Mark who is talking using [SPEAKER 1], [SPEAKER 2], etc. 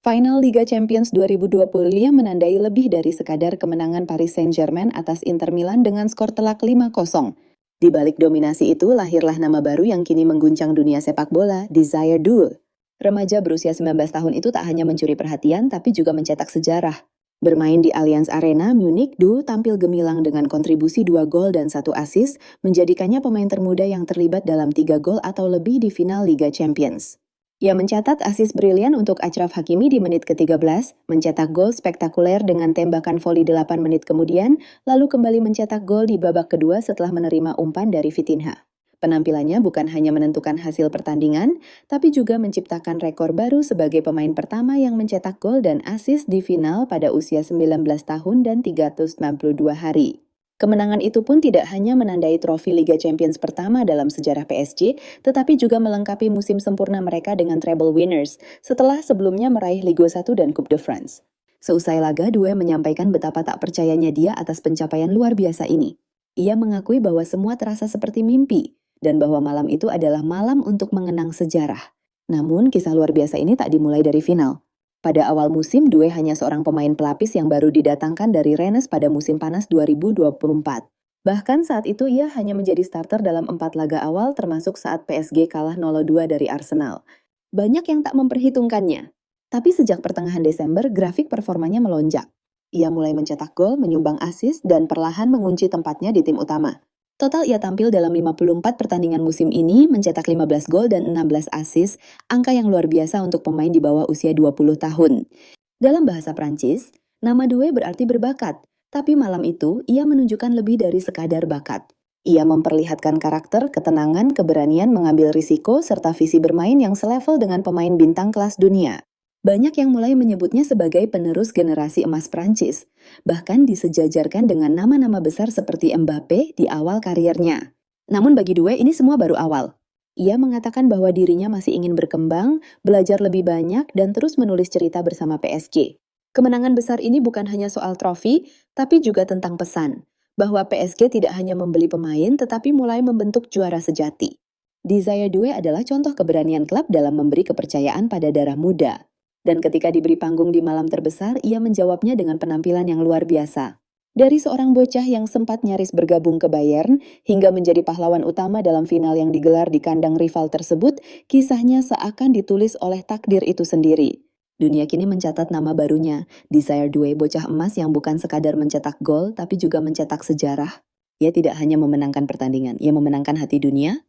[SPEAKER 1] Final Liga Champions 2025 menandai lebih dari sekadar kemenangan Paris Saint-Germain atas Inter Milan dengan skor telak 5-0. Di balik dominasi itu lahirlah nama baru yang kini mengguncang dunia sepak bola, Desire Doué. Remaja berusia 19 tahun itu tak hanya mencuri perhatian tapi juga mencetak sejarah. Bermain di Allianz Arena, Munich, Doué tampil gemilang dengan kontribusi 2 gol dan 1 assist, menjadikannya pemain termuda yang terlibat dalam 3 gol atau lebih di final Liga Champions. Ia mencatat assist brilian untuk Achraf Hakimi di menit ke-13, mencetak gol spektakuler dengan tembakan voli 8 menit kemudian, lalu kembali mencetak gol di babak kedua setelah menerima umpan dari Vitinha. Penampilannya bukan hanya menentukan hasil pertandingan, tapi juga menciptakan rekor baru sebagai pemain pertama yang mencetak gol dan assist di final pada usia 19 tahun dan 392 hari. Kemenangan itu pun tidak hanya menandai trofi Liga Champions pertama dalam sejarah PSG, tetapi juga melengkapi musim sempurna mereka dengan treble winners, setelah sebelumnya meraih Ligue 1 dan Coupe de France. Seusai laga, Doué menyampaikan betapa tak percayanya dia atas pencapaian luar biasa ini. Ia mengakui bahwa semua terasa seperti mimpi, dan bahwa malam itu adalah malam untuk mengenang sejarah. Namun, kisah luar biasa ini tak dimulai dari final. Pada awal musim, Doué hanya seorang pemain pelapis yang baru didatangkan dari Rennes pada musim panas 2024. Bahkan saat itu ia hanya menjadi starter dalam 4 laga awal termasuk saat PSG kalah 0-2 dari Arsenal. Banyak yang tak memperhitungkannya. Tapi sejak pertengahan Desember, grafik performanya melonjak. Ia mulai mencetak gol, menyumbang assist, dan perlahan mengunci tempatnya di tim utama. Total ia tampil dalam 54 pertandingan musim ini, mencetak 15 gol dan 16 assist, angka yang luar biasa untuk pemain di bawah usia 20 tahun. Dalam bahasa Prancis, nama Doué berarti berbakat, tapi malam itu ia menunjukkan lebih dari sekadar bakat. Ia memperlihatkan karakter, ketenangan, keberanian mengambil risiko, serta visi bermain yang selevel dengan pemain bintang kelas dunia. Banyak yang mulai menyebutnya sebagai penerus generasi emas Prancis, bahkan disejajarkan dengan nama-nama besar seperti Mbappe di awal karirnya. Namun bagi Doué ini semua baru awal. Ia mengatakan bahwa dirinya masih ingin berkembang, belajar lebih banyak, dan terus menulis cerita bersama PSG. Kemenangan besar ini bukan hanya soal trofi, tapi juga tentang pesan, bahwa PSG tidak hanya membeli pemain, tetapi mulai membentuk juara sejati. Desire Doué adalah contoh keberanian klub dalam memberi kepercayaan pada darah muda. Dan ketika diberi panggung di malam terbesar, ia menjawabnya dengan penampilan yang luar biasa. Dari seorang bocah yang sempat nyaris bergabung ke Bayern, hingga menjadi pahlawan utama dalam final yang digelar di kandang rival tersebut, kisahnya seakan ditulis oleh takdir itu sendiri. Dunia kini mencatat nama barunya, Desire Doué, bocah emas yang bukan sekadar mencetak gol, tapi juga mencetak sejarah. Ia tidak hanya memenangkan pertandingan, ia memenangkan hati dunia,